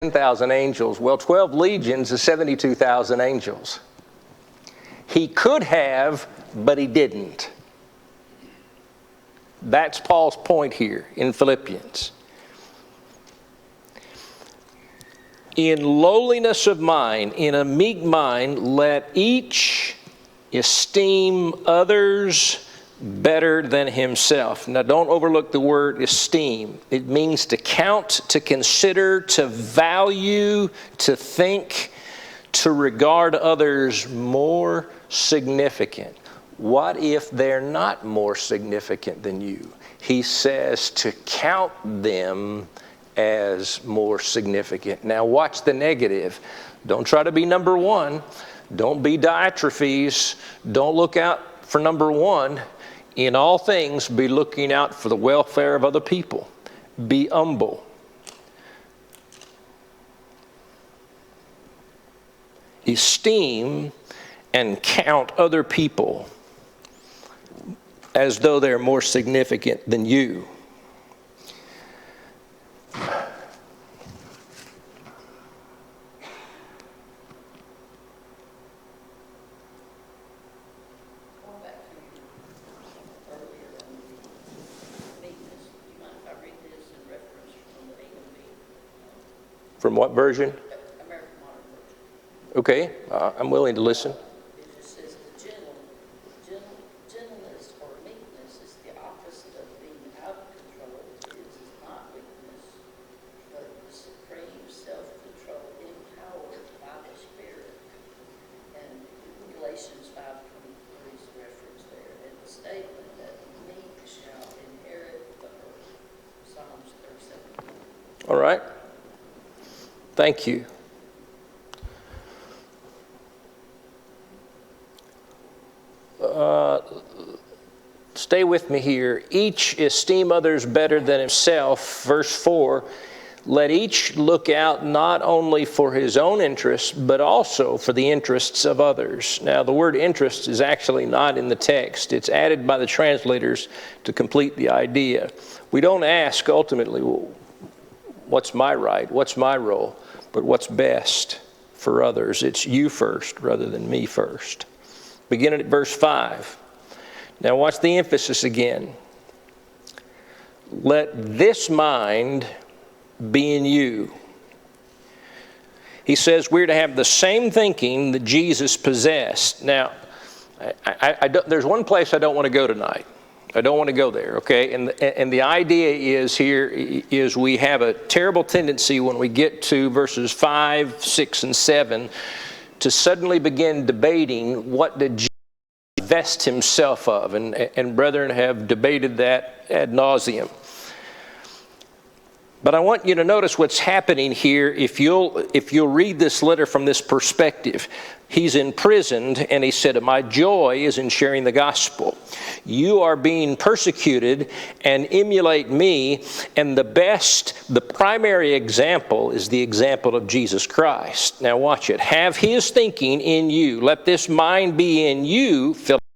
10,000 angels. Well, 12 legions is 72,000 angels. He could have, but he didn't. That's Paul's point here in Philippians. In lowliness of mind, in a meek mind, let each esteem others better than himself. Now, don't overlook the word esteem. It means to count, to consider, to value, to think, to regard others more significant. What if they're not more significant than you? He says to count them as more significant. Now watch the negative. Don't try to be number one. Don't be Diotrephes. Don't look out for number one. In all things, be looking out for the welfare of other people. Be humble. Esteem and count other people as though they're more significant than you. From what version? American Modern Version. Okay, I'm willing to listen. It just says gentleness or meekness is the opposite of being out of control. It is not weakness, but the supreme self-control empowered by the Spirit. And Galatians 5:23 is the reference there. And the statement that the meek shall inherit the earth. Psalms 37. All right. Thank you. Stay with me here. Each esteem others better than himself. Verse 4, let each look out not only for his own interests, but also for the interests of others. Now, the word interest is actually not in the text. It's added by the translators to complete the idea. We don't ask ultimately, well, what's my right? What's my role? But what's best for others? It's you first rather than me first. Beginning at verse 5. Now watch the emphasis again. Let this mind be in you. He says we're to have the same thinking that Jesus possessed. Now, there's one place I don't want to go tonight. I don't want to go there, okay? And the idea is here is we have a terrible tendency when we get to verses 5, 6, and 7 to suddenly begin debating what did Jesus divest himself of. And brethren have debated that ad nauseum. But I want you to notice what's happening here if you'll read this letter from this perspective. He's imprisoned, and he said, my joy is in sharing the gospel. You are being persecuted and emulate me, and the primary example is the example of Jesus Christ. Now watch it. Have his thinking in you. Let this mind be in you,